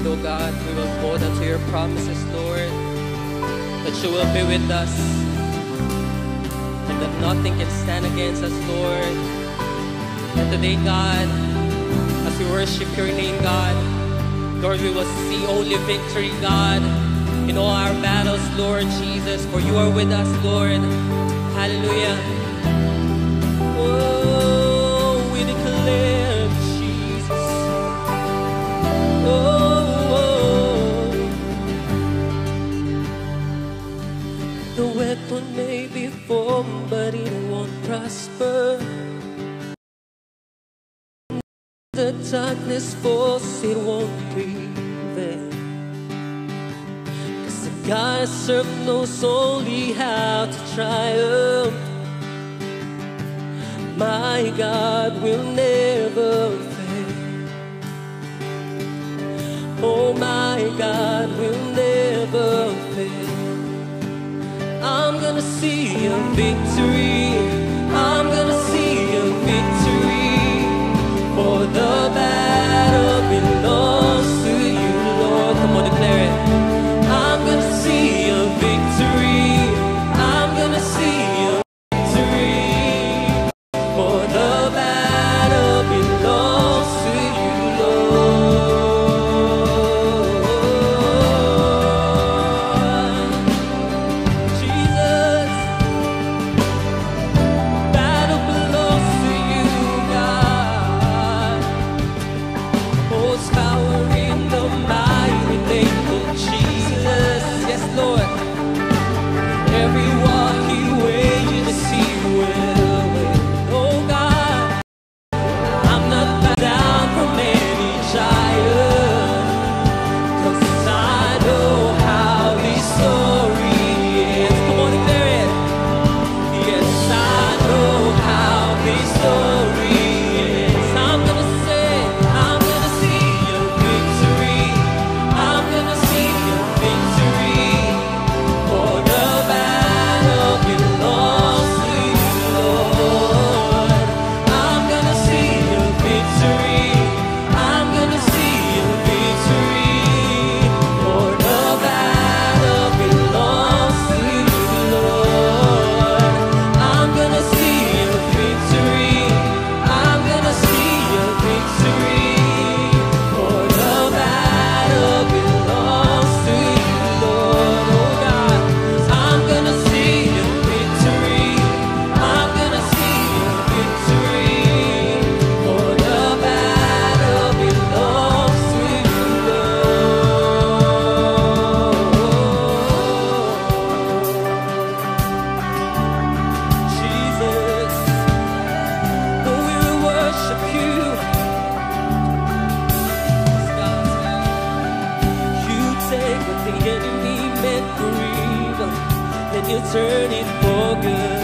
Oh God, we will hold on to your promises, Lord, that you will be with us and that nothing can stand against us, Lord. And today, God, as we worship your name, God, Lord, we will see only victory, God, in all our battles, Lord Jesus, for you are with us, Lord. Hallelujah. Oh, we declare Jesus. Oh, the weapon may be formed, but it won't prosper. The darkness falls, it won't prevail. 'Cause the God I serve knows only how to triumph. My God will never fail. Oh, my God will never fail. I'm gonna see a victory. I'm gonna see a victory. For the battle belongs to you, Lord. Come on, declare it. I'm gonna see a victory. I'm gonna see a victory. For the battle belongs to you, Lord. Jesus, battle belongs to you, God. Holds power in the mighty name of Jesus. Yes, Lord. Every walk He wages, He will win. Oh God, I'm not back down from any giant, 'cause I know how this story ends. Come on, declare it. Yes, I know how this story ends. I'm gonna say, I'm gonna see a victory. I'm gonna see a victory. For the battle belongs to you, Lord. I'm gonna see a victory. I'm gonna see a victory. For the battle belongs to you, Lord. I'm gonna see a victory. I'm gonna see a victory. For the battle belongs to you, Lord. Oh God, I'm gonna see a victory. I'm gonna see a victory. For the battle belongs to you, Lord. Jesus, oh, we will worship you. You take what the enemy meant for evil, and you turn it for good.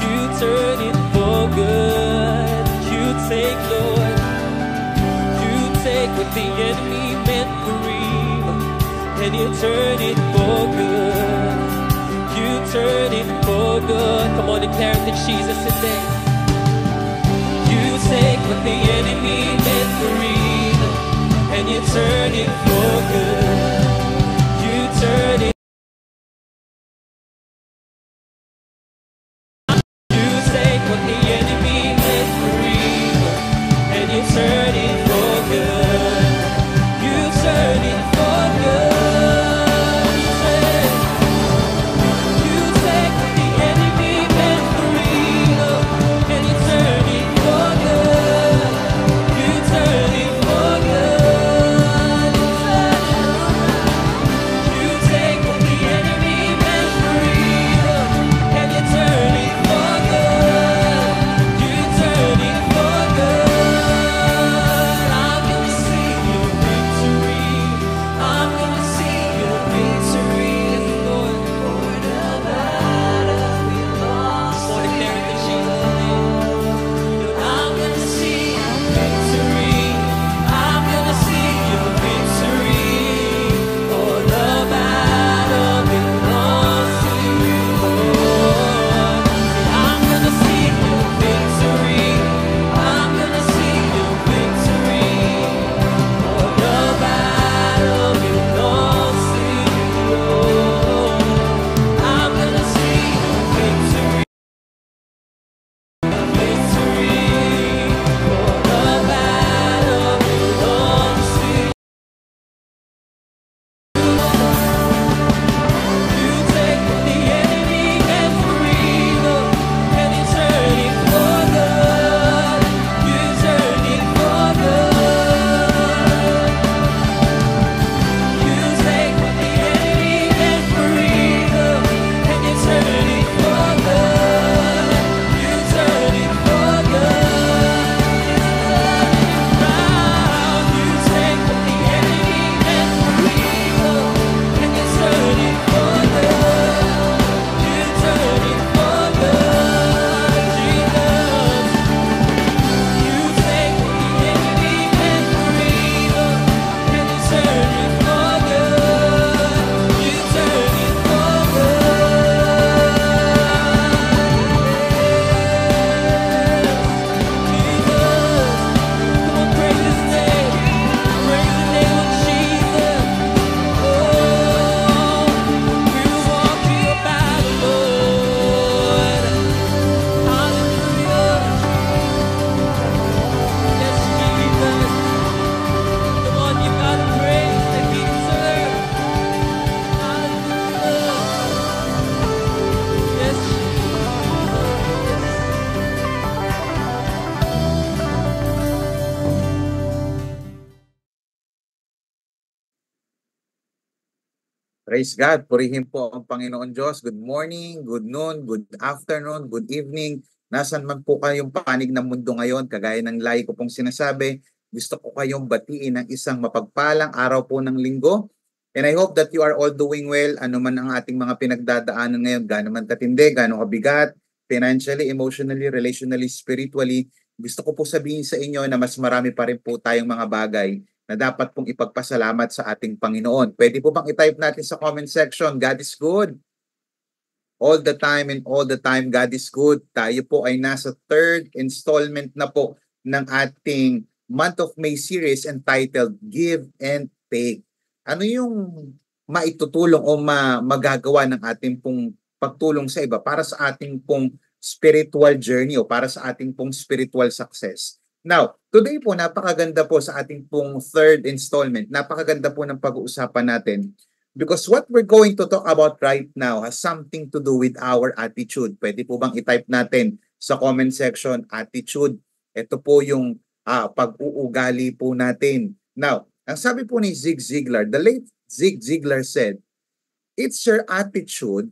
You turn it for good. You take, Lord, you take what the enemy meant for evil, and you turn it for good. You turn it for good. Come on, declare it to Jesus today. You take what the enemy meant for evil, and you turn it for good. You turn it. You take what the enemy meant for evil, and you turn it for good. You turn it for good. You take what the enemy meant for evil, and you turn it for good. You turn it for good. Praise God. Purihin po ang Panginoon Diyos. Good morning, good noon, good afternoon, good evening. Nasaan man po kayong panig ng mundo ngayon, kagaya ng lagi ko pong sinasabi, gusto ko kayong batiin ng isang mapagpalang araw po ng linggo. And I hope that you are all doing well, ano man ang ating mga pinagdadaanan ngayon, gaano man katindi, gaano kabigat, financially, emotionally, relationally, spiritually. Gusto ko po sabihin sa inyo na mas marami pa rin po tayong mga bagay na dapat pong ipagpasalamat sa ating Panginoon. Pwede po bang i-type natin sa comment section, God is good. All the time and all the time, God is good. Tayo po ay nasa third installment na po ng ating Month of May series entitled Give and Take. Ano yung maitutulong o magagawa ng ating pong pagtulong sa iba para sa ating pong spiritual journey o para sa ating pong spiritual success? Now, today po, napakaganda po sa ating pong third installment. Napakaganda po ng pag-uusapan natin because what we're going to talk about right now has something to do with our attitude. Pwede po bang i-type natin sa comment section, attitude? Ito po yung pag-uugali po natin. Now, ang sabi po ni Zig Ziglar, the late Zig Ziglar said, it's your attitude,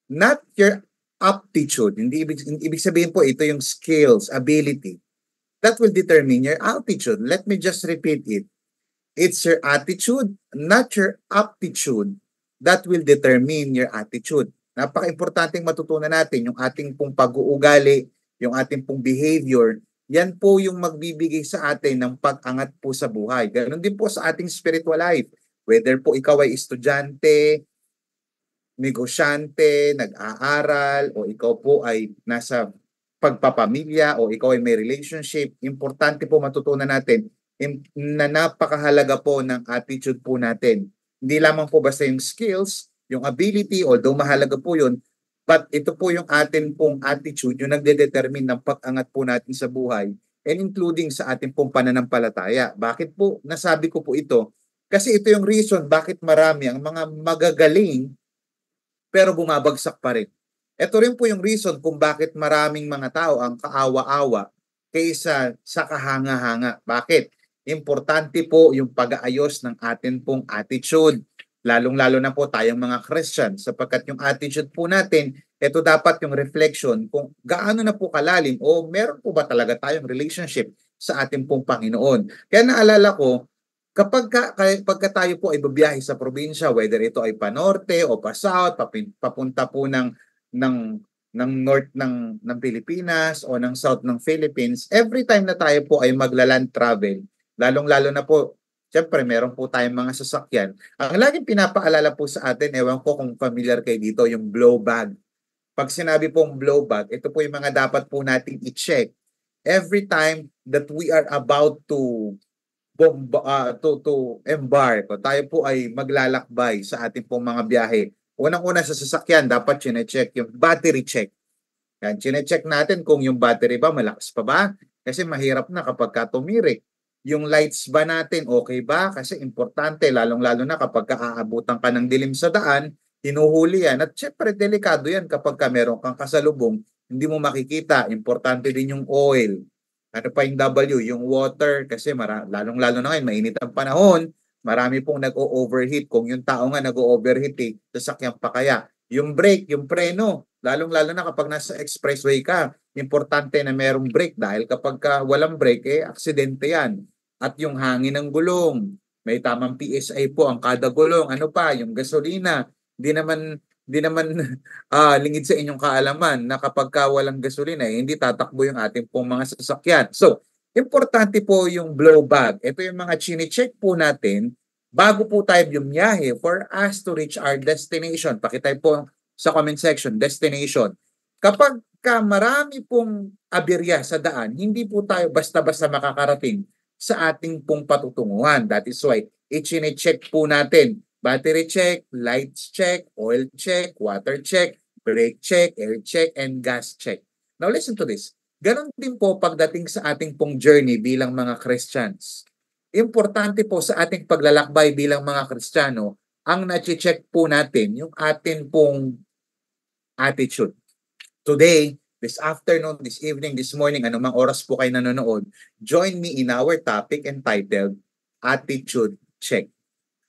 not your aptitude. Hindi ibig sabihin po, ito yung skills, ability that will determine your altitude. Let me just repeat it. It's your attitude, not your aptitude, that will determine your attitude. Napaka-importanting matutunan natin yung ating pong pag-uugali, yung ating pong behavior. Yan po yung magbibigay sa atin ng pag-angat po sa buhay. Ganon din po sa ating spiritual life. Whether po ikaw ay estudyante, negosyante, nag-aaral, o ikaw po ay nasa pagpapamilya o ikaw ay may relationship, importante po matutunan natin na napakahalaga po ng attitude po natin. Hindi lamang po basta yung skills, yung ability, although mahalaga po yun, but ito po yung atin pong attitude, yung nagde-determine ng pag-angat po natin sa buhay and including sa ating pong pananampalataya. Bakit po nasabi ko po ito? Kasi ito yung reason bakit marami ang mga magagaling pero bumabagsak pa rin. Ito rin po yung reason kung bakit maraming mga tao ang kaawa-awa kaysa sa kahanga-hanga. Bakit? Importante po yung pag-aayos ng atin pong attitude. Lalong-lalo na po tayong mga Christian sapagkat yung attitude po natin, ito dapat yung reflection kung gaano na po kalalim o meron po ba talaga tayong relationship sa ating pong Panginoon. Kaya naalala ko, pagka tayo po ay babiyahe sa probinsya, whether ito ay panorte o pa-south, papunta po ng north ng Pilipinas o ng south ng Philippines, every time na tayo po ay magla-land travel, lalong-lalo na po, siyempre meron po tayong mga sasakyan. Ang laging pinapaalala po sa atin, ewan ko kung familiar kayo dito, yung blow bag. Pag sinabi pong blow bag, ito po yung mga dapat po nating i-check every time that we are about to embark o tayo po ay maglalakbay sa ating pong mga biyahe. Unang-una sa sasakyan, dapat chine-check yung battery check. Yan, chine-check natin kung yung battery ba, malakas pa ba? Kasi mahirap na kapag tumirik. Yung lights ba natin, okay ba? Kasi importante, lalong-lalo na kapag aabutan ka ng dilim sa daan, hinuhuli yan. At syempre, delikado yan kapag meron kang kasalubong, hindi mo makikita. Importante din yung oil. Ano pa yung W, yung water, kasi lalong-lalo na ngayon, mainit ang panahon, marami pong nag-o-overheat. Kung yung tao nga nag-o-overheat, sasakyan pa kaya. Yung brake, yung preno, lalong-lalo na kapag nasa expressway ka, importante na merong brake dahil kapag walang brake, aksidente yan. At yung hangin ng gulong, may tamang PSI po ang kada gulong. Ano pa, yung gasolina, di naman lingid sa inyong kaalaman na kapag walang gasolina, hindi tatakbo yung ating pong mga sasakyan. So, importante po yung blow bag. Ito yung mga chine-check po natin bago po tayo bumiyahe for us to reach our destination. Pakitype po sa comment section, destination. Kapag marami pong aberya sa daan, hindi po tayo basta-basta makakarating sa ating pong patutunguhan. That is why, i-chine-check po natin. Battery check, lights check, oil check, water check, brake check, air check, and gas check. Now listen to this. Ganon din po pagdating sa ating pong journey bilang mga Christians. Importante po sa ating paglalakbay bilang mga Kristiyano, ang na-check po natin yung ating pong attitude. Today, this afternoon, this evening, this morning, anumang oras po kayo nanonood, join me in our topic entitled Attitude Check.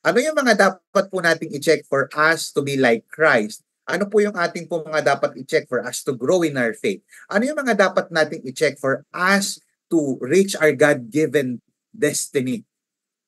Ano yung mga dapat po nating i-check for us to be like Christ? Ano po yung ating po mga dapat i-check for us to grow in our faith? Ano yung mga dapat nating i-check for us to reach our God-given destiny?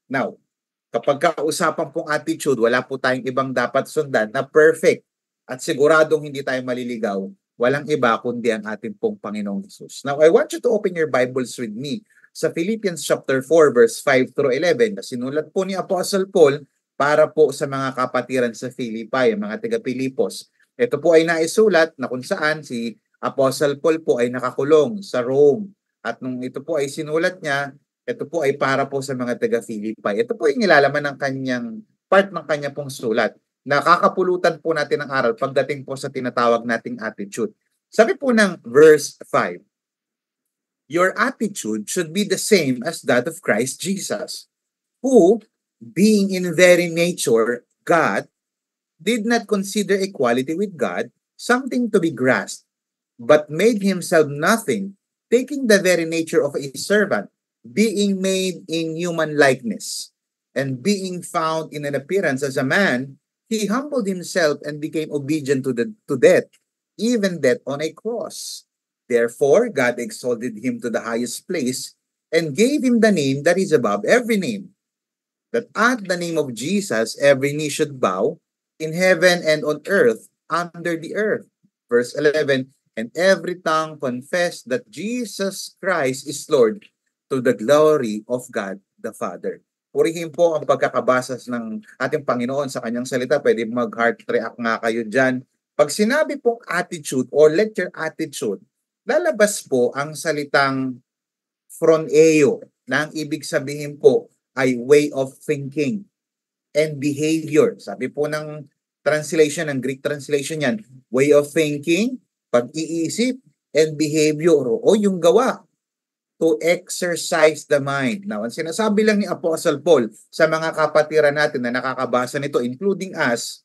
Now, kapag kausapan pong attitude, wala po tayong ibang dapat sundan na perfect at siguradong hindi tayo maliligaw. Walang iba kundi ang ating pong Panginoong Jesus. Now, I want you to open your Bibles with me sa Philippians chapter 4 verse 5 through 11 na sinulat po ni Apostle Paul para po sa mga kapatiran sa Philippi, mga taga-Pilipos. Ito po ay naisulat na kung saan si Apostle Paul po ay nakakulong sa Rome. At nung ito po ay sinulat niya, ito po ay para po sa mga taga-Philippi. Ito po ay nilalaman ng kanyang part ng kanya pong sulat. Nakakapulutan po natin ang aral pagdating po sa tinatawag nating attitude. Sabi po ng verse 5, your attitude should be the same as that of Christ Jesus, who, being in very nature God, did not consider equality with God something to be grasped, but made himself nothing, taking the very nature of a servant, being made in human likeness, and being found in an appearance as a man, he humbled himself and became obedient to death, even death on a cross. Therefore, God exalted him to the highest place and gave him the name that is above every name, that at the name of Jesus every knee should bow in heaven and on earth, under the earth. Verse 11, and every tongue confess that Jesus Christ is Lord, to the glory of God the Father. Purihin po ang pagkakabasas ng ating Panginoon sa kanyang salita. Pwede mag-heart react nga kayo dyan. Pag sinabi pong attitude or let your attitude, lalabas po ang salitang phroneo na ang ibig sabihin po ay way of thinking and behavior. Sabi po ng translation, ng Greek translation yan, way of thinking, pag-iisip, and behavior, o yung gawa, to exercise the mind. Now, ang sinasabi lang ni Apostle Paul sa mga kapatiran natin na nakakabasa nito, including us,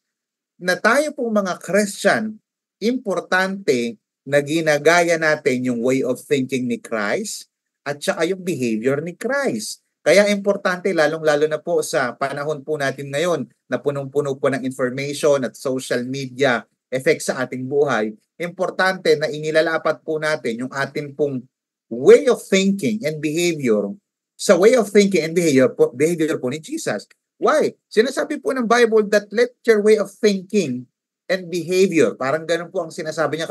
na tayo pong mga Christian, importante na ginagaya natin yung way of thinking ni Christ at saka yung behavior ni Christ. Kaya importante, lalong-lalo na po sa panahon po natin ngayon na punong-puno po ng information at social media effect sa ating buhay, importante na inilalapat po natin yung ating pong way of thinking and behavior sa way of thinking and behavior po ni Jesus. Why? Sinasabi po ng Bible that let your way of thinking and behavior, parang ganun po ang sinasabi niya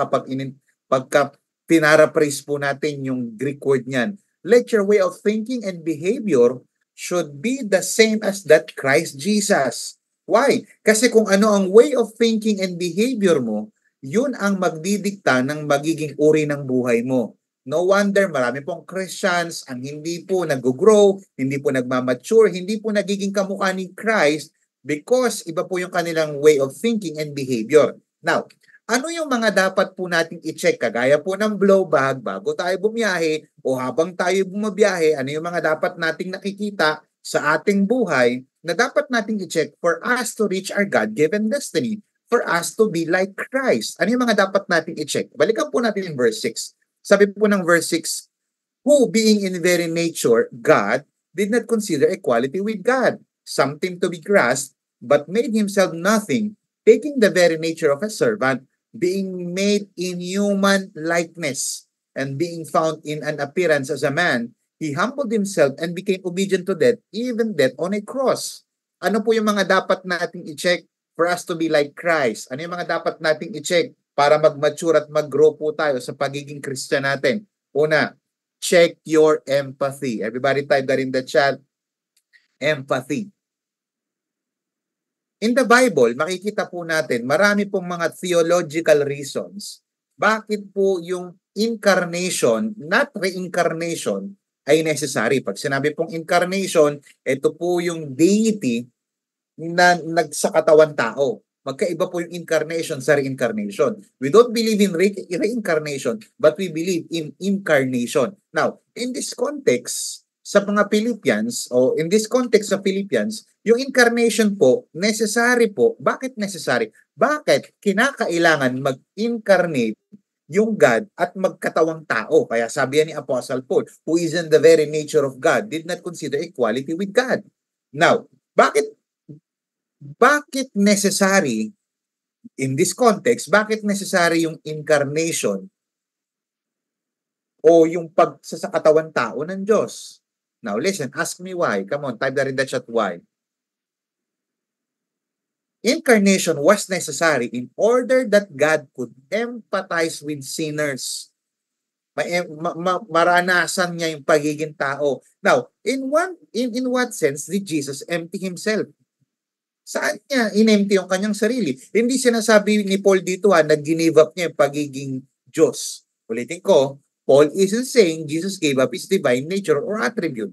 pagka pinarapraise po natin yung Greek word niyan. Let your way of thinking and behavior should be the same as that Christ Jesus. Why? Kasi kung ano ang way of thinking and behavior mo, yun ang magdidikta ng magiging uri ng buhay mo. No wonder marami pong Christians ang hindi po nag-grow, hindi po nagmamature, hindi po nagiging kamukha ni Christ because iba po yung kanilang way of thinking and behavior. Now, ano yung mga dapat po nating i-check kagaya po ng blow bag bago tayo bumiyahe o habang tayo bumabiyahe, ano yung mga dapat nating nakikita sa ating buhay na dapat nating i-check for us to reach our God-given destiny, for us to be like Christ. Ano yung mga dapat nating i-check? Balikan po natin yung verse 6. Sabi po ng verse 6, who being in very nature God did not consider equality with God something to be grasped, but made himself nothing, taking the very nature of a servant, being made in human likeness, and being found in an appearance as a man, he humbled himself and became obedient to death, even death on a cross. Ano po yung mga dapat nating i-check for us to be like Christ? Ano yung mga dapat nating i-check para mag-mature at mag-grow po tayo sa pagiging Christian natin? Una, check your empathy. Everybody type that in the chat. Empathy. In the Bible, makikita po natin marami pong mga theological reasons bakit po yung incarnation, not reincarnation, ay necessary. Pag sinabi pong incarnation, ito po yung deity na nagsakatawan tao. Magkaiba po yung incarnation sa reincarnation. We don't believe in reincarnation, but we believe in incarnation. Now, in this context, sa mga Philippians, o in this context sa Philippians, yung incarnation po, necessary po. Bakit necessary? Bakit kinakailangan mag-incarnate yung God at magkatawang tao? Kaya sabi ni Apostle Paul, who is in the very nature of God, did not consider equality with God. Now, bakit bakit necessary, in this context, bakit necessary yung incarnation o yung pagsasakatawan tao ng Diyos? Now listen, ask me why. Come on, type that in the chat why. Incarnation was necessary in order that God could empathize with sinners. Maranasan niya yung pagiging tao. Now, in what sense did Jesus empty himself? Saan niya in-empty yung kanyang sarili? Hindi sinasabi ni Paul dito nag-give up niya yung pagiging Diyos. Ulitin ko, Paul isn't saying Jesus gave up his divine nature or attribute.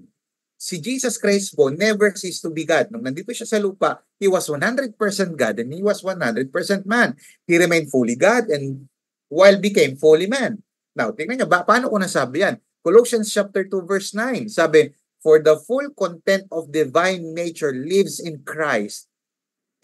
Si Jesus Christ po never ceased to be God. Nung nandito siya sa lupa, he was 100% God and he was 100% man. He remained fully God and while became fully man. Now, tingnan niyo, paano ko nasabi yan? Colossians chapter 2 verse 9, sabi, for the full content of divine nature lives in Christ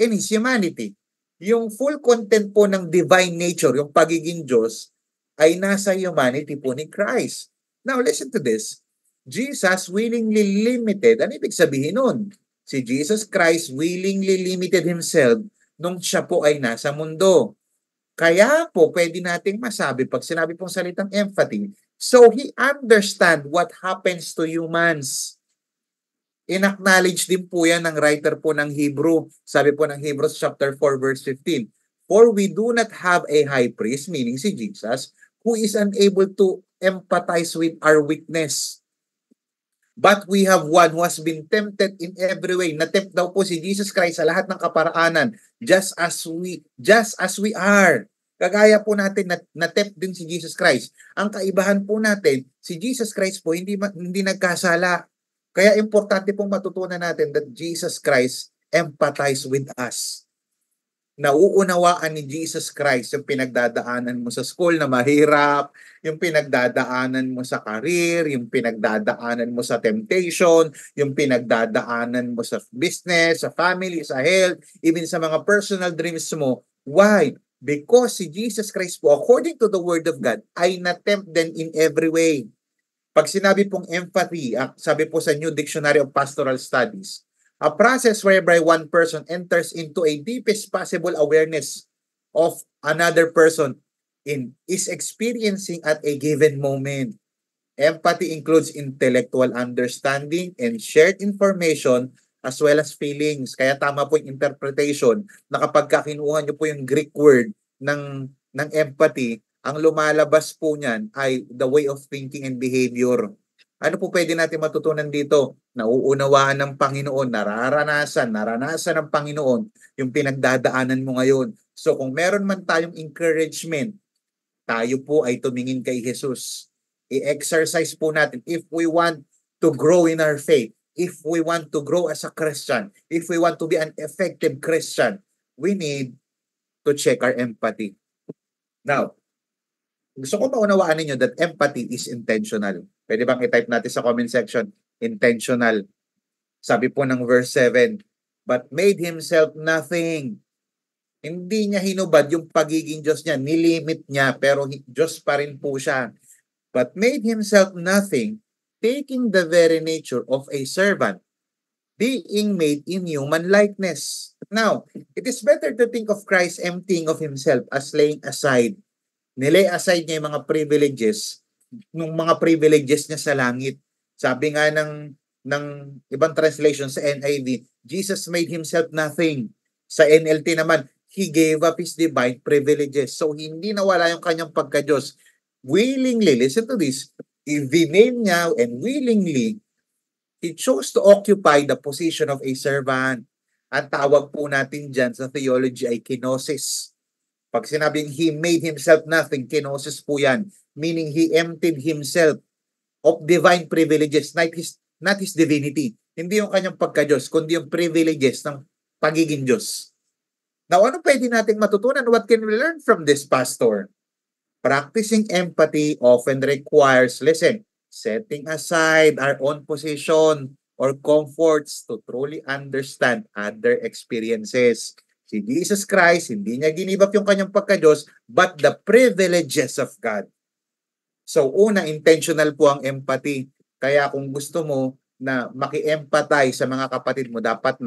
in his humanity. Yung full content po ng divine nature, yung pagiging Diyos, ay nasa humanity po ni Christ. Now, listen to this. Jesus willingly limited. Ano ibig sabihin nun? Si Jesus Christ willingly limited himself nung siya po ay nasa mundo. Kaya po, pwede nating masabi, pag sinabi pong salitang empathy, so he understand what happens to humans. In-acknowledge din po yan ng writer po ng Hebrew. Sabi po ng Hebrews chapter 4 verse 15, for we do not have a high priest, meaning si Jesus, who is unable to empathize with our weakness. But we have one who has been tempted in every way. Na-tempt daw po si Jesus Christ sa lahat ng kaparaanan, just as we are. Kagaya po natin na-tempt din si Jesus Christ. Ang kaibahan po natin, si Jesus Christ po hindi nagkasala. Kaya importante pong matutunan natin that Jesus Christ empathize with us. Nauunawaan ni Jesus Christ yung pinagdadaanan mo sa school na mahirap, yung pinagdadaanan mo sa career, yung pinagdadaanan mo sa temptation, yung pinagdadaanan mo sa business, sa family, sa health, even sa mga personal dreams mo. Why? Because si Jesus Christ po, according to the Word of God, ay na-tempt din in every way. Pag sinabi pong empathy, sabi po sa New Dictionary of Pastoral Studies, a process whereby one person enters into a deepest possible awareness of another person is experiencing at a given moment. Empathy includes intellectual understanding and shared information as well as feelings. Kaya tama po yung interpretation na kapag kinuha nyo po yung Greek word ng empathy, ang lumalabas po niyan ay the way of thinking and behavior. Ano po pwede natin matutunan dito? Nauunawaan ng Panginoon, naranasan ng Panginoon yung pinagdadaanan mo ngayon. So kung meron man tayong encouragement, tayo po ay tumingin kay Jesus. I-exercise po natin if we want to grow in our faith, if we want to grow as a Christian, if we want to be an effective Christian, we need to check our empathy. Now, gusto ko maunawaan ninyo that empathy is intentional. Pwede bang i-type natin sa comment section? Intentional. Sabi po ng verse 7, but made himself nothing. Hindi niya hinubad yung pagiging Diyos niya. Nilimit niya, pero Diyos pa rin po siya. But made himself nothing, taking the very nature of a servant, being made in human likeness. Now, it is better to think of Christ emptying of himself as laying aside. Nilay aside niya yung mga privileges, nung mga privileges niya sa langit. Sabi nga ng ibang translation sa NIV, Jesus made himself nothing. Sa NLT naman, he gave up his divine privileges. So hindi nawala yung kanyang pagka-Diyos. Willingly, listen to this, i-name niya and willingly, he chose to occupy the position of a servant. Ang tawag po natin dyan sa theology ay kenosis. Pag sinabing he made himself nothing, kenosis po yan. Meaning he emptied himself of divine privileges, not his divinity. Hindi yung kanyang pagka-Diyos, kundi yung privileges ng pagiging Diyos. Now, ano pwede nating matutunan? What can we learn from this, Pastor? Practicing empathy often requires, listen, setting aside our own position or comforts to truly understand other experiences. Si Jesus Christ, hindi niya ginibap yung kanyang pagka-Diyos, but the privileges of God. So, una, intentional po ang empathy. Kaya kung gusto mo na maki-empathize sa mga kapatid mo, dapat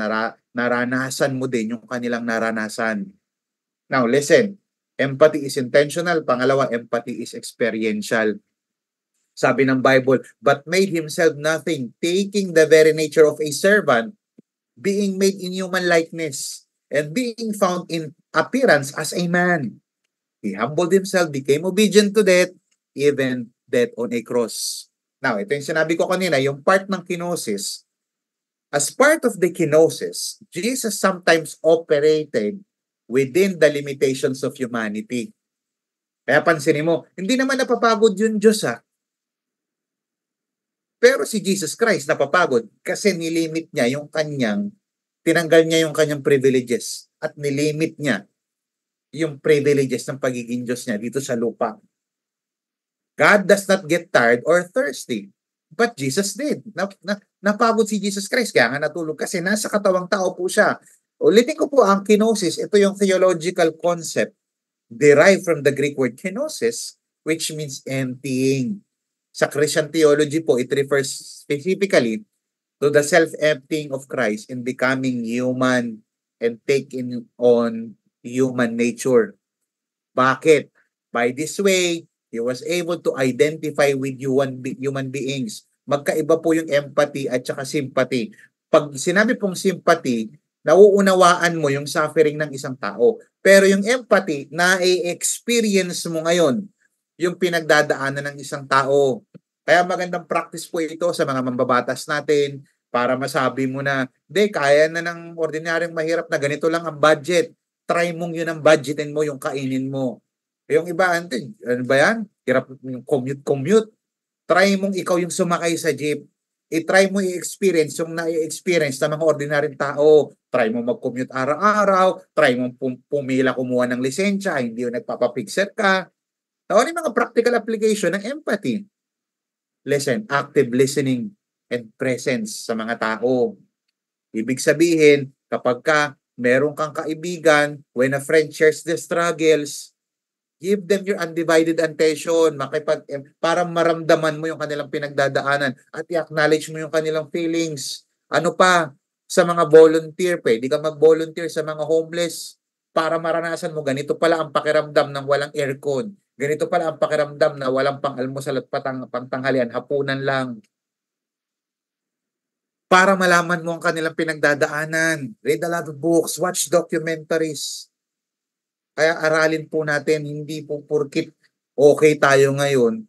naranasan mo din yung kanilang naranasan. Now, listen. Empathy is intentional. Pangalawa, empathy is experiential. Sabi ng Bible, but made himself nothing, taking the very nature of a servant, being made in human likeness, and being found in appearance as a man. He humbled himself, became obedient to death, even death on a cross. Now, ito yung sinabi ko kanina, yung part ng kenosis. As part of the kenosis, Jesus sometimes operated within the limitations of humanity. Kaya pansinin mo, hindi naman napapagod yung Diyos Pero si Jesus Christ napapagod kasi nilimit niya yung tinanggal niya yung kanyang privileges at nilimit niya yung privileges ng pagiging Diyos niya dito sa lupa. God does not get tired or thirsty, but Jesus did. Napagod si Jesus Christ, kaya nga natulog kasi nasa katawang tao po siya. Ulitin ko po ang kenosis, ito yung theological concept derived from the Greek word kenosis, which means emptying. Sa Christian theology po, it refers specifically to the self-emptying of Christ in becoming human and taking on human nature. Bakit? By this way, he was able to identify with human beings. Magkaiba po yung empathy at saka sympathy. Pag sinabi pong sympathy, nauunawaan mo yung suffering ng isang tao. Pero yung empathy, na-experience mo ngayon yung pinagdadaanan ng isang tao. Kaya magandang practice po ito sa mga mambabatas natin para masabi mo na, kaya na ng ordinaryong mahirap na ganito lang ang budget. Try mong yun ang budgetin mo, yung kainin mo. Yung iba, ano ba yan? Hirap yung commute. Try mong ikaw yung sumakay sa jeep. I-try mo i-experience yung na-experience ng mga ordinaryong tao. Try mo mag-commute araw-araw. Try mo pumila kumuha ng lisensya. Hindi yung nagpapapixer ka. Ano yung mga practical application ng empathy? Listen, active listening and presence sa mga tao. Ibig sabihin, kapag meron kang kaibigan, when a friend shares their struggles, give them your undivided attention, para maramdaman mo yung kanilang pinagdadaanan at i-acknowledge mo yung kanilang feelings. Ano pa? Sa mga volunteer, pwede ka mag-volunteer sa mga homeless para maranasan mo, ganito pala ang pakiramdam ng walang aircon. Ganito pala ang pakiramdam na walang pang-almusal at pangtanghalian, hapunan lang. Para malaman mo ang kanilang pinagdadaanan. Read a lot of books, watch documentaries. Kaya aralin po natin, hindi po purkit okay tayo ngayon,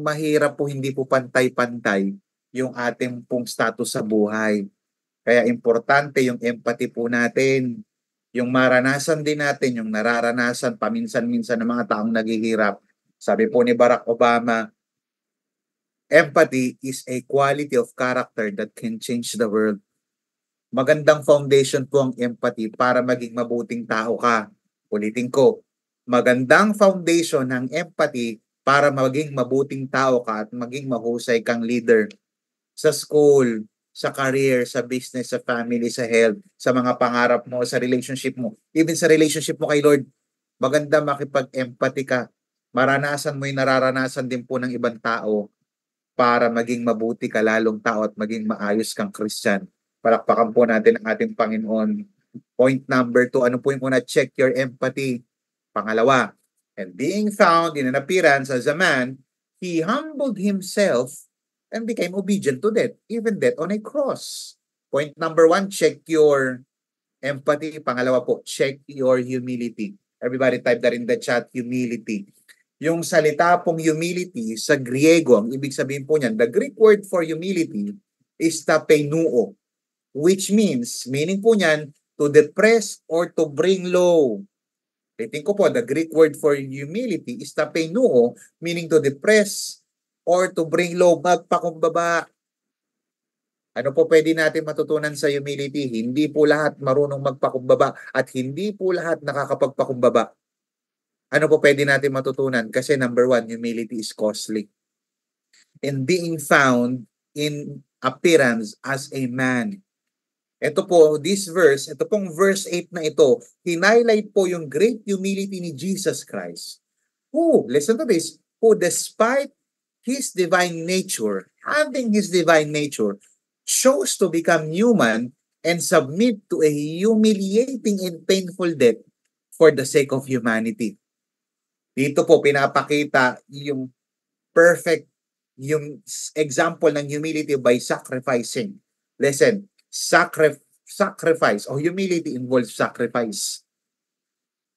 mahirap po, hindi po pantay-pantay yung ating pong status sa buhay. Kaya importante yung empathy po natin. Yung maranasan din natin, yung nararanasan paminsan-minsan ng mga taong naghihirap. Sabi po ni Barack Obama, empathy is a quality of character that can change the world. Magandang foundation po ang empathy para maging mabuting tao ka. Ulitin ko, magandang foundation ng empathy para maging mabuting tao ka at maging mahusay kang leader sa school, sa career, sa business, sa family, sa health, sa mga pangarap mo, sa relationship mo. Even sa relationship mo kay Lord, maganda makipag-empathy ka. Maranasan mo yung nararanasan din po ng ibang tao para maging mabuti ka lalong tao at maging maayos kang Christian. Palakpakan po natin ang ating Panginoon. Point number 2, ano po yung una? Check your empathy. Pangalawa, and being found in an appearance as a man, he humbled himself and became obedient to death, even death on a cross. Point number 1, check your empathy. Pangalawa po, check your humility. Everybody type that in the chat, humility. Yung salita pong humility sa Griego, ang ibig sabihin po niyan, the Greek word for humility is tapeinuo, which meaning po niyan, to depress or to bring low. Ulitin ko po, the Greek word for humility is tapeinuo, meaning to depress or to bring low, magpakumbaba. Ano po pwede natin matutunan sa humility? Hindi po lahat marunong magpakumbaba at hindi po lahat nakakapagpakumbaba. Ano po pwede natin matutunan? Kasi number 1, humility is costly. And being found in appearance as a man. Ito po, ito pong verse 8 na ito, hinighlight po yung great humility ni Jesus Christ. Who, listen to this, who despite His divine nature, having His divine nature, chose to become human and submit to a humiliating and painful death for the sake of humanity. Dito po pinapakita yung perfect yung example ng humility by sacrificing. Listen, sacrifice o humility involves sacrifice.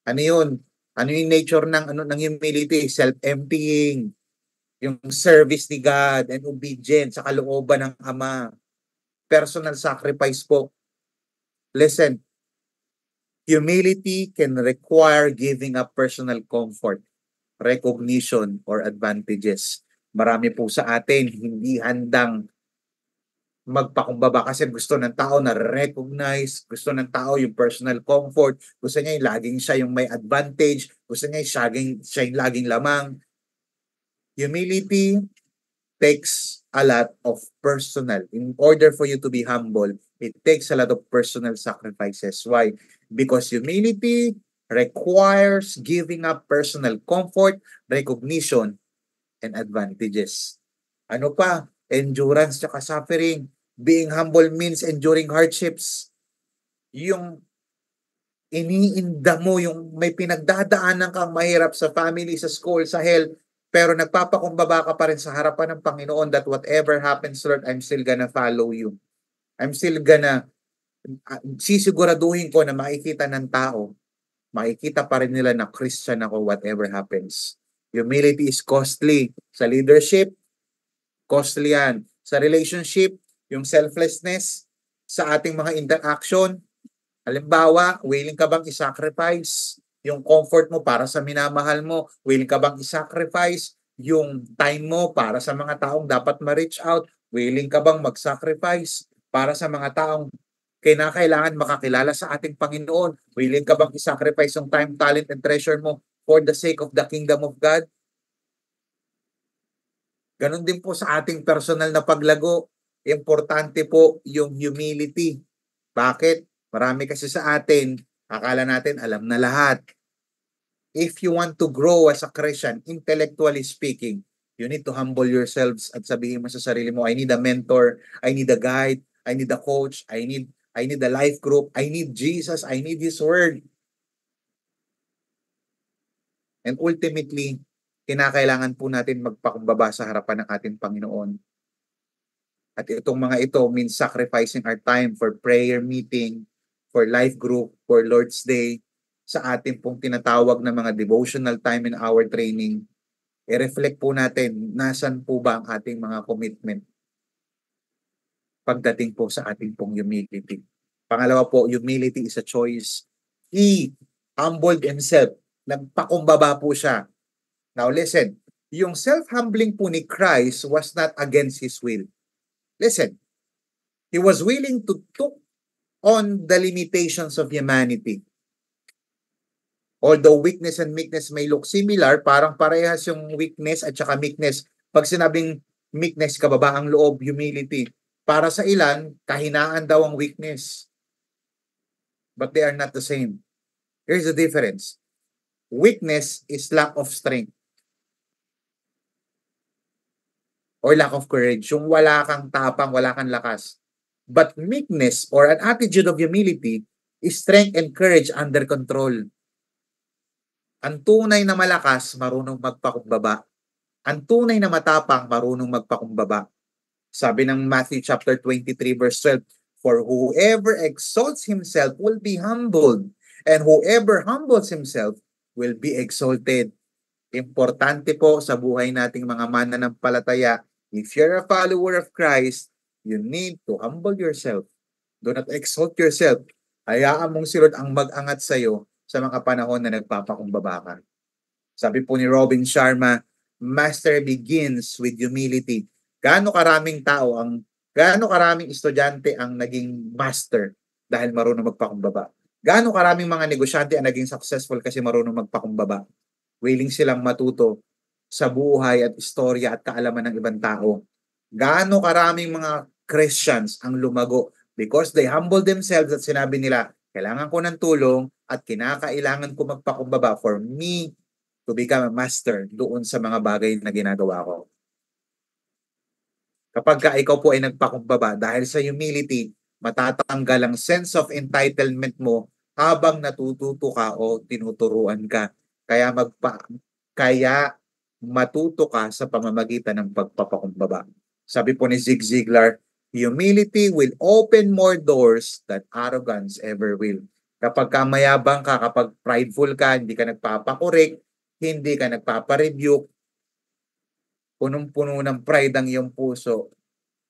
Ano yun? Ano yung nature ng humility? Self-emptying, yung service ni God and obedience sa kalooban ng Ama. Personal sacrifice po. Listen, humility can require giving up personal comfort, recognition, or advantages. Marami po sa atin hindi handang magpakumbaba kasi gusto ng tao na recognize, gusto ng tao yung personal comfort, gusto niya yung laging siya yung may advantage, gusto niya siya yung laging lamang. Humility takes a lot of personal. In order for you to be humble, it takes a lot of personal sacrifices. Why? Because humility requires giving up personal comfort, recognition, and advantages. Ano pa? Endurance tsaka suffering. Being humble means enduring hardships. Yung iniinda mo, yung may pinagdadaanan kang mahirap sa family, sa school, sa health, pero nagpapakumbaba ka pa rin sa harapan ng Panginoon that whatever happens, Lord, I'm still gonna follow you. I'm still gonna, sisiguraduhin ko na makikita ng tao, makikita pa rin nila na Christian ako whatever happens. Humility is costly. Sa leadership, costly yan. Sa relationship, yung selflessness, sa ating mga interaction, halimbawa, willing ka bang i-sacrifice yung comfort mo para sa minamahal mo? Willing ka bang i-sacrifice yung time mo para sa mga taong dapat ma-reach out? Willing ka bang mag-sacrifice para sa mga taong kinakailangan makakilala sa ating Panginoon? Willing ka bang i-sacrifice yung time, talent, and treasure mo for the sake of the kingdom of God? Ganon din po sa ating personal na paglago. Importante po yung humility. Bakit? Marami kasi sa atin, akala natin alam na lahat. If you want to grow as a Christian, intellectually speaking, you need to humble yourselves at sabihin mo sa sarili mo, I need a mentor, I need a guide, I need a coach, I need a life group, I need Jesus, I need His Word. And ultimately, kinakailangan po natin magpakumbaba sa harapan ng ating Panginoon. At itong mga ito means sacrificing our time for prayer meeting, for life group, for Lord's Day, sa ating pong tinatawag na mga devotional time in our training. I-reflect po natin, nasan po ba ang ating mga commitment pagdating po sa ating pong humility. Pangalawa po, humility is a choice. He humbled himself. Nagpakumbaba po siya. Now listen, yung self-humbling po ni Christ was not against His will. Listen, He was willing to took on the limitations of humanity. Although weakness and meekness may look similar, parang parehas yung weakness at saka meekness. Pag sinabing meekness, kababaang loob, humility, para sa ilan, kahinaan daw ang weakness. But they are not the same. Here's the difference. Weakness is lack of strength or lack of courage. Yung wala kang tapang, wala kang lakas. But meekness or an attitude of humility is strength and courage under control. Ang tunay na malakas, marunong magpakumbaba. Ang tunay na matapang, marunong magpakumbaba. Sabi ng Matthew chapter 23 verse 12, for whoever exalts himself will be humbled, and whoever humbles himself will be exalted. Importante po sa buhay nating mga mananampalataya, if you're a follower of Christ, you need to humble yourself. Do not exalt yourself. Hayaan mong si Lord ang mag-angat sa iyo sa mga panahon na nagpapakumbaba ka. Sabi po ni Robin Sharma, master begins with humility. Gaano karaming estudyante ang naging master dahil marunong magpakumbaba? Gaano karaming mga negosyante ang naging successful kasi marunong magpakumbaba? Willing silang matuto sa buhay at istorya at kaalaman ng ibang tao. Gaano karaming mga Christians ang lumago because they humble themselves at sinabi nila, kailangan ko ng tulong at kinakailangan ko magpakumbaba for me to become a master doon sa mga bagay na ginagawa ko. Kapag ka ikaw po ay nagpakumbaba, dahil sa humility, matatanggal ang sense of entitlement mo habang natututo ka o tinuturuan ka. Kaya matuto ka sa pamamagitan ng pagpapakumbaba. Sabi po ni Zig Ziglar, humility will open more doors than arrogance ever will. Kapag mayabang ka, kapag prideful ka, hindi ka nagpapakorek, hindi ka nagpaparebuke, punong-puno ng pride ang iyong puso,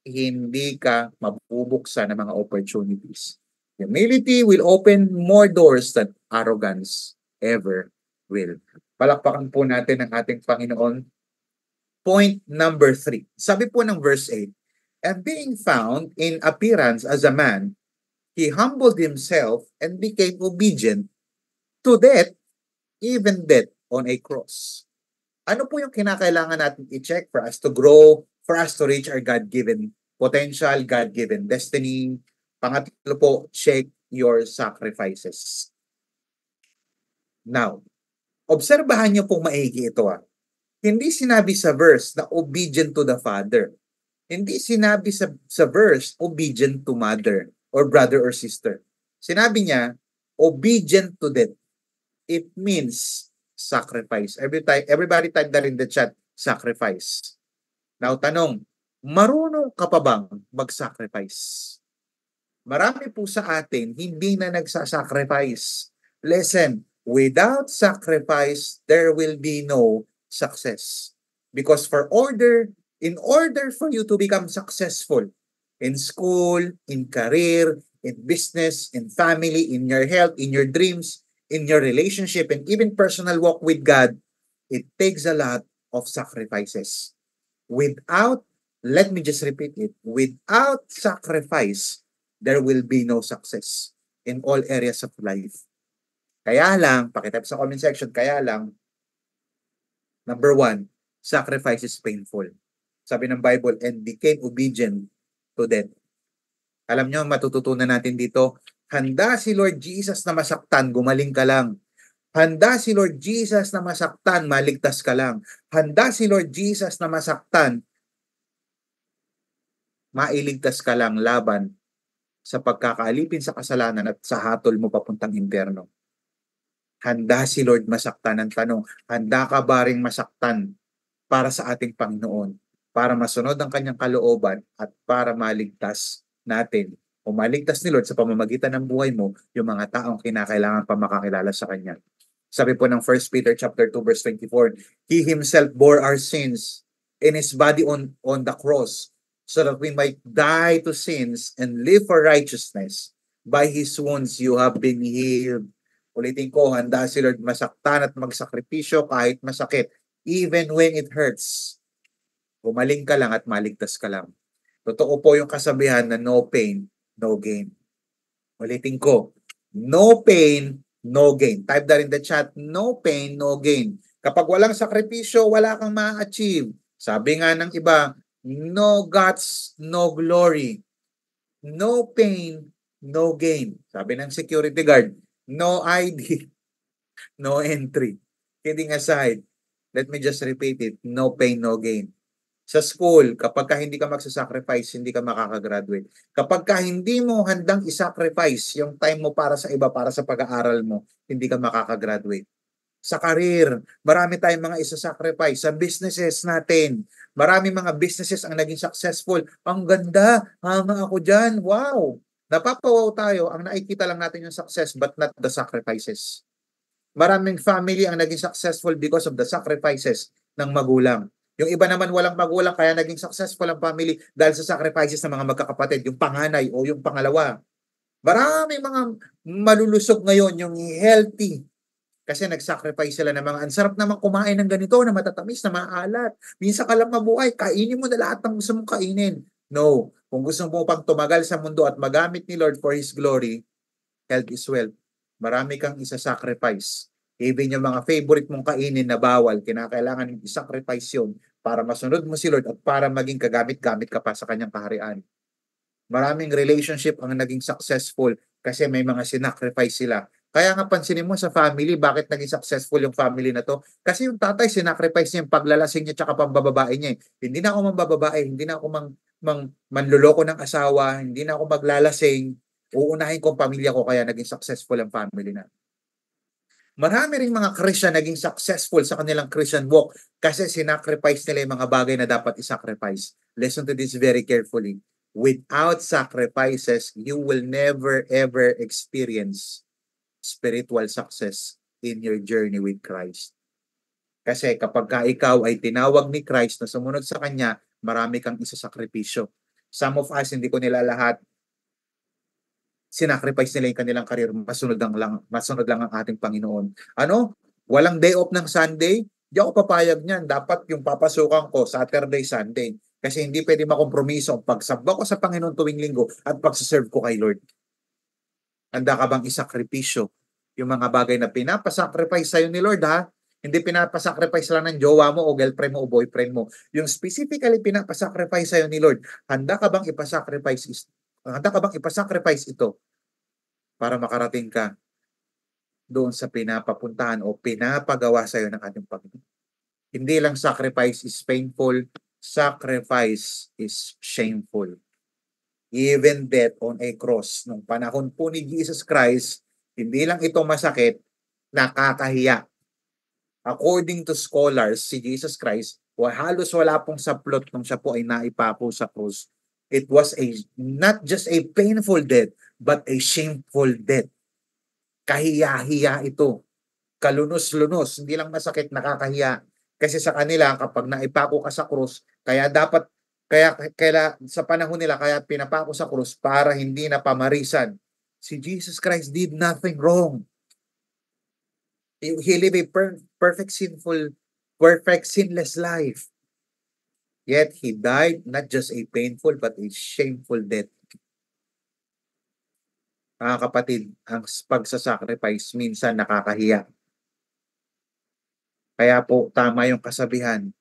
hindi ka mabubuksan ng mga opportunities. Humility will open more doors than arrogance ever will. Palakpakan po natin ang ating Panginoon. Point number 3. Sabi po ng verse 8, and being found in appearance as a man, he humbled himself and became obedient to death, even death on a cross. Ano po yung kinakailangan natin i-check for us to grow, for us to reach our God-given potential, God-given destiny? Pangatlo po, check your sacrifices. Now, obserbahan niyo pong maigi ito. Hindi sinabi sa verse na obedient to the Father. Hindi sinabi sa verse obedient to mother or brother or sister. Sinabi niya, obedient to death. It means sacrifice. Everybody type that in the chat, sacrifice. Now, tanong, marunong ka pa bang mag-sacrifice? Marami po sa atin hindi na nagsasacrifice. Listen, without sacrifice, there will be no success. Because in order for you to become successful in school, in career, in business, in family, in your health, in your dreams, in your relationship, and even personal walk with God, it takes a lot of sacrifices. Let me just repeat it, without sacrifice, there will be no success in all areas of life. Kaya lang, pakitype sa comment section, number 1, sacrifice is painful. Sabi ng Bible, and became obedient to death. Alam nyo, matututunan natin dito, handa si Lord Jesus na masaktan, gumaling ka lang. Handa si Lord Jesus na masaktan, maligtas ka lang. Handa si Lord Jesus na masaktan, mailigtas ka lang laban sa pagkakaalipin sa kasalanan at sa hatol mo papuntang impyerno. Handa si Lord masaktan. Ang tanong, handa ka ba ring masaktan para sa ating Panginoon? Para masunod ang kanyang kalooban at para maligtas natin o maligtas ni Lord sa pamamagitan ng buhay mo yung mga taong kinakailangan pa makakilala sa Kanya. Sabi po ng 1 Peter chapter 2 verse 24, He Himself bore our sins in His body on the cross so that we might die to sins and live for righteousness. By His wounds you have been healed. Ulitin ko, handa si Lord masaktan at magsakripisyo kahit masakit, even when it hurts. Gumaling ka lang at maligtas ka lang. Totoo po yung kasabihan na no pain, no gain. Ulitin ko, no pain, no gain. Type that in the chat, no pain, no gain. Kapag walang sakripisyo, wala kang ma-achieve. Sabi nga ng iba, no guts, no glory. No pain, no gain. Sabi ng security guard, no ID, no entry. Kidding aside, let me just repeat it, no pain, no gain. Sa school, kapag hindi ka magsasacrifice, hindi ka makakagraduate. Kapag hindi mo handang isacrifice yung time mo para sa iba, para sa pag-aaral mo, hindi ka makakagraduate. Sa career, marami tayong mga isasacrifice. Sa businesses natin, marami mga businesses ang naging successful. Ang ganda, hanga ako dyan. Wow! Napapawaw tayo. Ang nakikita lang natin yung success but not the sacrifices. Maraming family ang naging successful because of the sacrifices ng magulang. Yung iba naman walang magulang kaya naging successful ang family dahil sa sacrifices ng mga magkakapatid, yung panganay o yung pangalawa. Maraming mga malulusog ngayon yung healthy kasi nag-sacrifice sila ng mga ang sarap naman kumain ng ganito na matatamis, na maalat. Minsan ka lang mabuhay, kainin mo na lahat ng gusto mong kainin. No, kung gusto mo pang tumagal sa mundo at magamit ni Lord for His glory, health is wealth. Marami kang isa-sacrifice. Even yung mga favorite mong kainin na bawal, kinakailangan i-sacrifice yun para masunod mo si Lord at para maging kagamit-gamit ka pa sa kanyang kaharian. Maraming relationship ang naging successful kasi may mga sinacrifice sila. Kaya nga pansinin mo sa family, bakit naging successful yung family na to? Kasi yung tatay, sinacrifice niya yung paglalasing niya tsaka pambababae niya. Hindi na ako mambababae, hindi na ako manluloko ng asawa, hindi na ako maglalasing, uunahin ko ang pamilya ko, kaya naging successful ang family na. Marami ring mga Christian naging successful sa kanilang Christian walk kasi sinacrifice nila yung mga bagay na dapat isacrifice. Listen to this very carefully. Without sacrifices, you will never ever experience spiritual success in your journey with Christ. Kasi kapag ikaw ay tinawag ni Christ na sumunod sa Kanya, marami kang isasakripisyo. Some of us, hindi ko nila lahat sinacrifice nila yung kanilang career, masunod lang ang ating Panginoon. Ano? Walang day off ng Sunday? Di ako papayag niyan. Dapat yung papasukan ko Saturday, Sunday. Kasi hindi pwede makompromiso ang pagsamba ko sa Panginoon tuwing linggo at pagsaserve ko kay Lord. Handa ka bang isakripisyo yung mga bagay na pinapasacrifice sa'yo ni Lord, ha? Hindi pinapasacrifice lang ng jowa mo o girlfriend mo o boyfriend mo. Yung specifically pinapasacrifice sa'yo ni Lord, handa ka bang ipasacrifice ito para makarating ka doon sa pinapapuntahan o pinapagawa sa iyo ng ating Panginoon? Hindi lang sacrifice is painful, sacrifice is shameful. Even death on a cross, nung panahon po ni Jesus Christ, hindi lang ito masakit, nakakahiya. According to scholars, si Jesus Christ, halos wala pong saplot nung siya po ay naipapo sa cross. It was not just a painful death, but a shameful death. Kahiya-hiya ito. Kalunos-lunos. Hindi lang masakit, nakakahiya. Kasi sa kanila, kapag naipako ka sa krus, kaya sa panahon nila, kaya pinapako sa krus para hindi na pamarisan. Si Jesus Christ did nothing wrong. He lived a perfect sinless life. Yet he died not just a painful but a shameful death. Mga kapatid, ang pagsasacrifice minsan nakakahiya. Kaya po tama yung kasabihan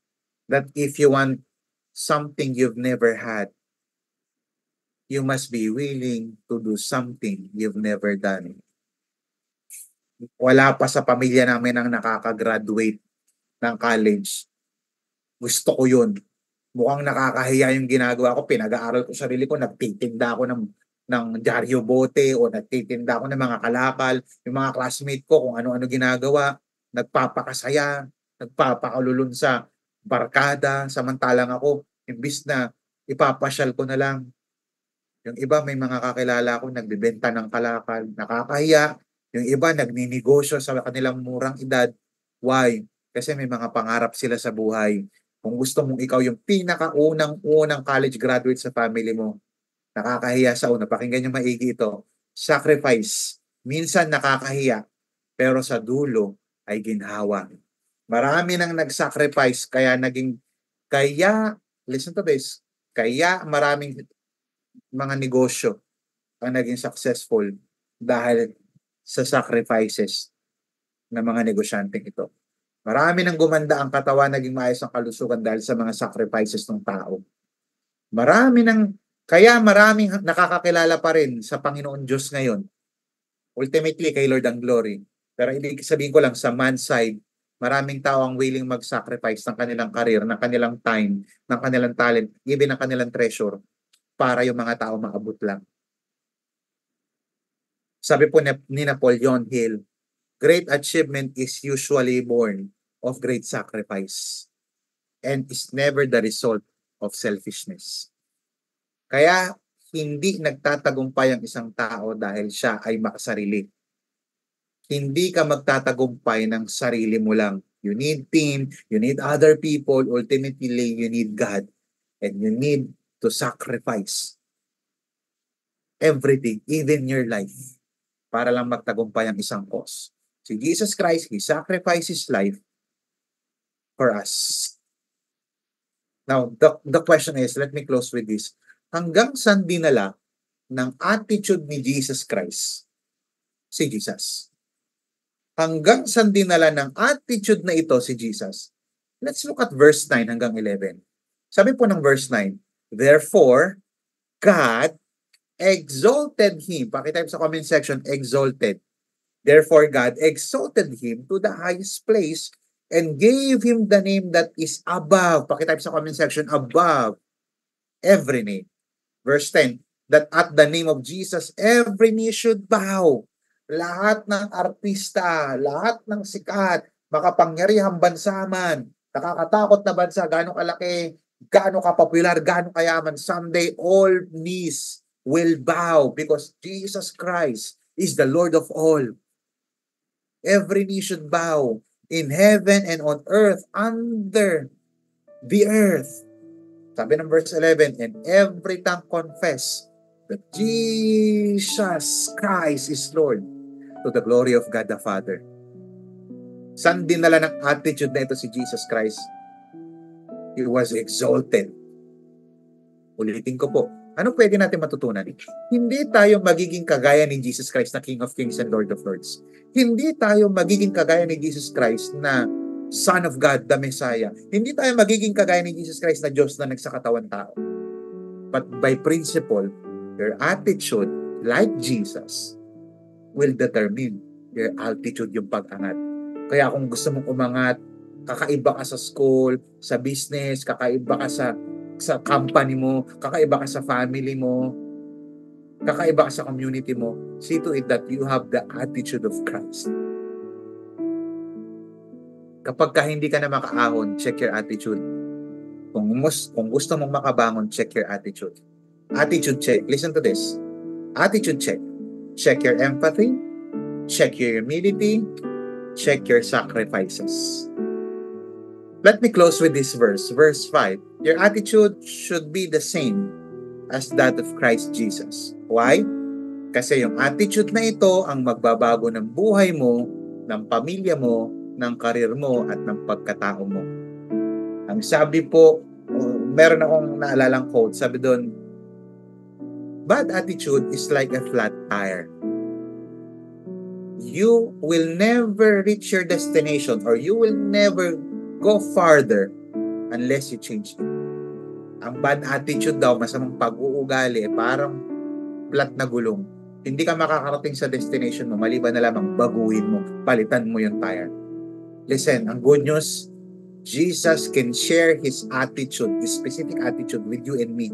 that if you want something you've never had, you must be willing to do something you've never done. Wala pa sa pamilya namin ang nakaka-graduate ng college. Gusto ko yun. Mukhang nakakahiya yung ginagawa ko. Pinag-aaral ko sarili ko, nagtitinda ako ng dyaryo bote o nagtitinda ako ng mga kalakal. Yung mga classmate ko kung ano-ano ginagawa, nagpapakasaya, nagpapakalulun sa barkada, samantalang ako, imbis na ipapasyal ko na lang. Yung iba, may mga kakilala ko, nagbibenta ng kalakal, nakakahiya. Yung iba, nagninegosyo sa kanilang murang edad. Why? Kasi may mga pangarap sila sa buhay. Kung gusto mong ikaw yung pinakaunang college graduate sa family mo, nakakahiya sa una. Pakinggan nyo maigi ito. Sacrifice. Minsan nakakahiya, pero sa dulo ay ginhawa. Marami nang nag-sacrifice, listen to this, kaya maraming mga negosyo ang naging successful dahil sa sacrifices ng mga negosyanteng ito. Marami nang gumanda ang katawan, naging maayos ang kalusugan dahil sa mga sacrifices ng tao. Kaya maraming nakakakilala pa rin sa Panginoon Diyos ngayon. Ultimately, kay Lord ang glory. Pero ibig sabihin ko lang, sa man's side, maraming tao ang willing mag-sacrifice ng kanilang career, ng kanilang time, ng kanilang talent, even ng kanilang treasure, para yung mga tao maabot lang. Sabi po ni Napoleon Hill, great achievement is usually born of great sacrifice and is never the result of selfishness. Kaya hindi nagtatagumpay ang isang tao dahil siya ay makasarili. Hindi ka magtatagumpay ng sarili mo lang. You need team, you need other people, ultimately you need God, and you need to sacrifice everything, even your life, para lang magtagumpay ang isang cause. Si Jesus Christ, He sacrificed His life for us. Now, the question is, let me close with this. Hanggang saan dinala ng attitude ni Jesus Christ si Jesus? Hanggang saan dinala ng attitude na ito si Jesus? Let's look at verse 9 hanggang 11. Sabi po ng verse 9, therefore, God exalted Him. Pakitype sa comment section, exalted. Therefore, God exalted Him to the highest place and gave Him the name that is above. Pakitype sa comment section, above every name. Verse 10, that at the name of Jesus, every knee should bow. Lahat ng artista, lahat ng sikat, makapangyarihang bansa man, nakakatakot na bansa, gaano kalaki, gaano kapopular, gaano kayaman, someday all knees will bow because Jesus Christ is the Lord of all. Every knee should bow in heaven and on earth, under the earth. Sabi ng verse 11, and every tongue confess that Jesus Christ is Lord to the glory of God the Father. Saan dinala ng attitude na ito si Jesus Christ? He was exalted. Ulitin ko po, ano pwede natin matutunan? Hindi tayo magiging kagaya ni Jesus Christ na King of Kings and Lord of Lords. Hindi tayo magiging kagaya ni Jesus Christ na Son of God, the Messiah. Hindi tayo magiging kagaya ni Jesus Christ na Diyos na nagsakatawan tao. But by principle, your attitude, like Jesus, will determine your altitude, yung pag-angat. Kaya kung gusto mong umangat, kakaiba ka sa school, sa business, kakaiba ka sa company mo, kakaiba ka sa family mo, kakaiba ka sa community mo, see to it that you have the attitude of Christ. Kapag ka hindi ka na makaahon, check your attitude. Kung gusto mong makabangon, check your attitude. Attitude check. Listen to this. Attitude check. Check your empathy. Check your humility. Check your sacrifices. Let me close with this verse. Verse 5. Your attitude should be the same as that of Christ Jesus. Why? Kasi yung attitude na ito ang magbabago ng buhay mo, ng pamilya mo, ng karir mo, at ng pagkatao mo. Ang sabi po, meron akong naalalang quote, sabi doon, bad attitude is like a flat tire. You will never reach your destination or you will never go farther unless you change it. Ang bad attitude daw, masamang pag-uugali, parang flat na gulong. Hindi ka makakarating sa destination mo, maliban na lamang baguhin mo, palitan mo yung tire. Listen, ang good news, Jesus can share His attitude, His specific attitude with you and me.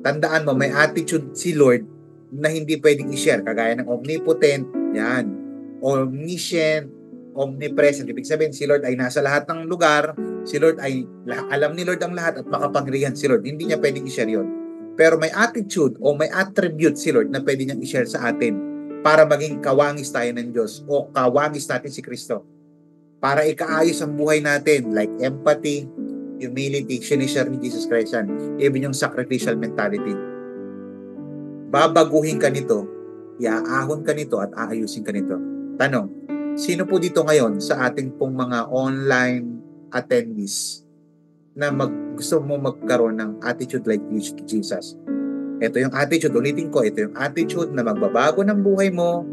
Tandaan mo, may attitude si Lord na hindi pwedeng i-share, kagaya ng omnipotent, yan, omniscient, omnipresent. Ibig sabihin, si Lord ay nasa lahat ng lugar, si Lord ay, alam ni Lord ang lahat at makapangyarihan si Lord. Hindi niya pwedeng i-share yun. Pero may attitude o may attribute si Lord na pwede niyang i-share sa atin para maging kawangis tayo ng Diyos o kawangis natin si Kristo. Para ikaayos ang buhay natin, like empathy, humility, sinishare ni Jesus Christ yan. Even yung sacrificial mentality. Babaguhin ka nito, iaahon ka nito, at aayusin ka nito. Tanong, sino po dito ngayon sa ating pong mga online attendees na gusto mo magkaroon ng attitude like Jesus? Ito yung attitude, ulitin ko, ito yung attitude na magbabago ng buhay mo,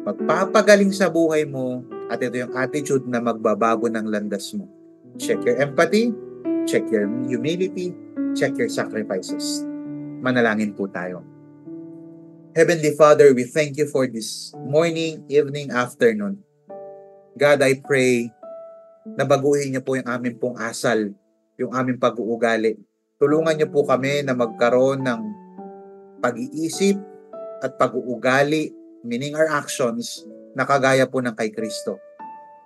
magpapagaling sa buhay mo, at ito yung attitude na magbabago ng landas mo. Check your empathy, check your humility, check your sacrifices. Manalangin po tayo. Heavenly Father, we thank you for this morning, evening, afternoon. God, I pray na baguhin niyo po yung aming pong asal, yung aming pag-uugali. Tulungan niyo po kami na magkaroon ng pag-iisip at pag-uugali, meaning our actions, na kagaya po ng kay Kristo.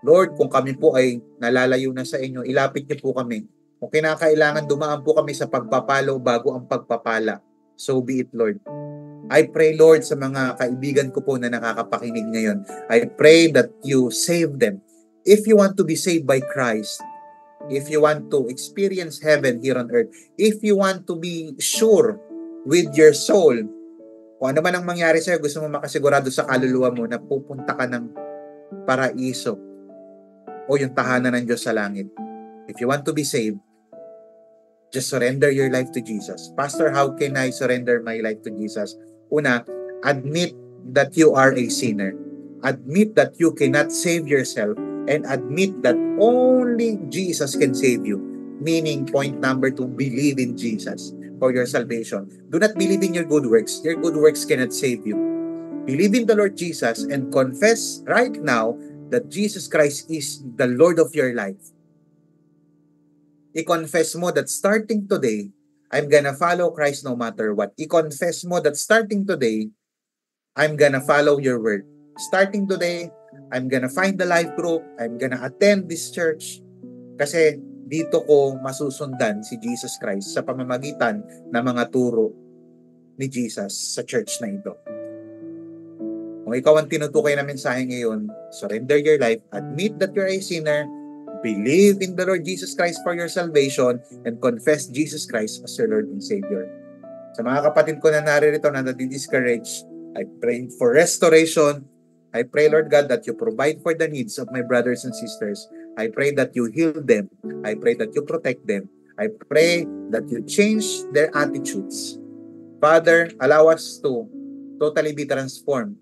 Lord, kung kami po ay nalalayo na sa inyo, ilapit niyo po kami. Kung kinakailangan dumaan po kami sa pagpapalo bago ang pagpapala, so be it, Lord. I pray, Lord, sa mga kaibigan ko po na nakakapakinig ngayon, I pray that you save them. If you want to be saved by Christ, if you want to experience heaven here on earth, if you want to be sure with your soul, kung ano man ang mangyari sa'yo, gusto mo makasigurado sa kaluluwa mo na pupunta ka ng paraiso o yung tahanan ng Diyos sa langit. If you want to be saved, just surrender your life to Jesus. Pastor, how can I surrender my life to Jesus? Una, admit that you are a sinner. Admit that you cannot save yourself and admit that only Jesus can save you. Meaning, point number 2, believe in Jesus for your salvation. Do not believe in your good works. Your good works cannot save you. Believe in the Lord Jesus and confess right now that Jesus Christ is the Lord of your life. I-confess mo that starting today, I'm gonna follow Christ no matter what. I-confess mo that starting today, I'm gonna follow your word. Starting today, I'm gonna find the life group. I'm gonna attend this church. Kasi dito ko masusundan si Jesus Christ sa pamamagitan ng mga turo ni Jesus sa church na ito. Kung ikaw ang tinutukoy na mensahe ngayon, surrender your life, admit that you're a sinner, believe in the Lord Jesus Christ for your salvation, and confess Jesus Christ as your Lord and Savior. Sa mga kapatid ko na naririto na nadi-discourage, I pray for restoration. I pray, Lord God, that you provide for the needs of my brothers and sisters. I pray that you heal them. I pray that you protect them. I pray that you change their attitudes. Father, allow us to totally be transformed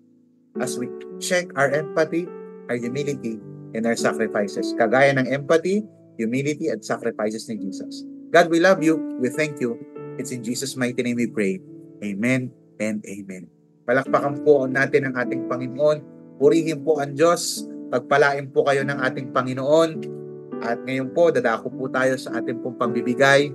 as we check our empathy, our humility, and our sacrifices. Kagaya ng empathy, humility, at sacrifices ni Jesus. God, we love you. We thank you. It's in Jesus' mighty name we pray. Amen and amen. Palakpakan po natin ang ating Panginoon. Purihin po ang Diyos. Pagpalain po kayo ng ating Panginoon. At ngayon po, dadako po tayo sa ating pong pambibigay.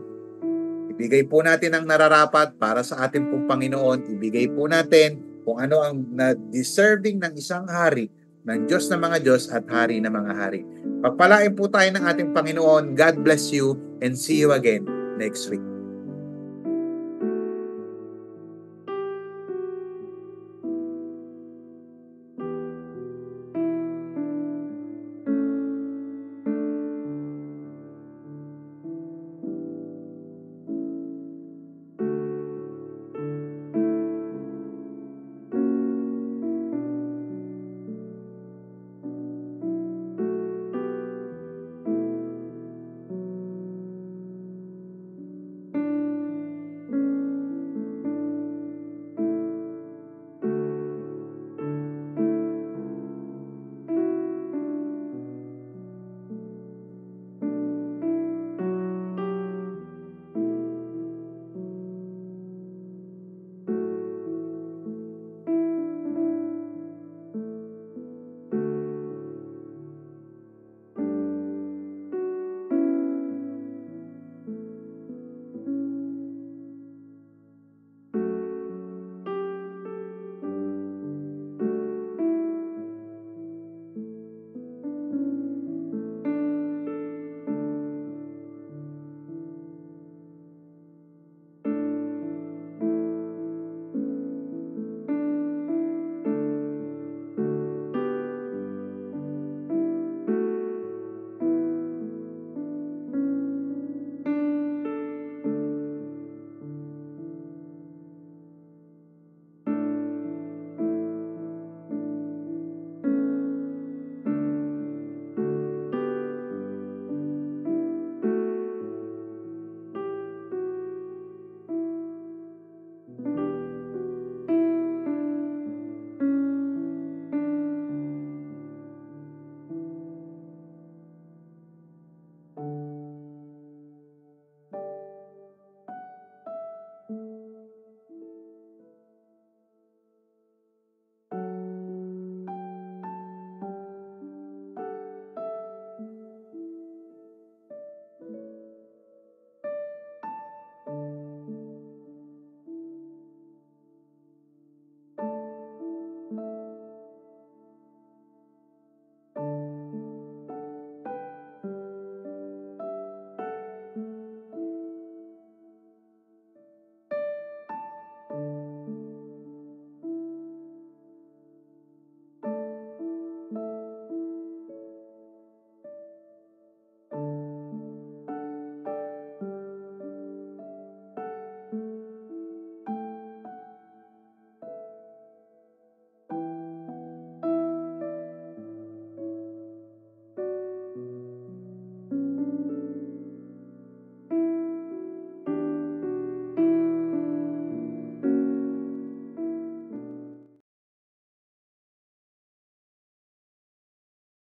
Ibigay po natin ang nararapat para sa ating pong Panginoon. Ibigay po natin kung ano ang deserving ng isang hari, ng Diyos na mga Diyos at hari na mga hari. Pagpalain po tayo ng ating Panginoon. God bless you and see you again next week.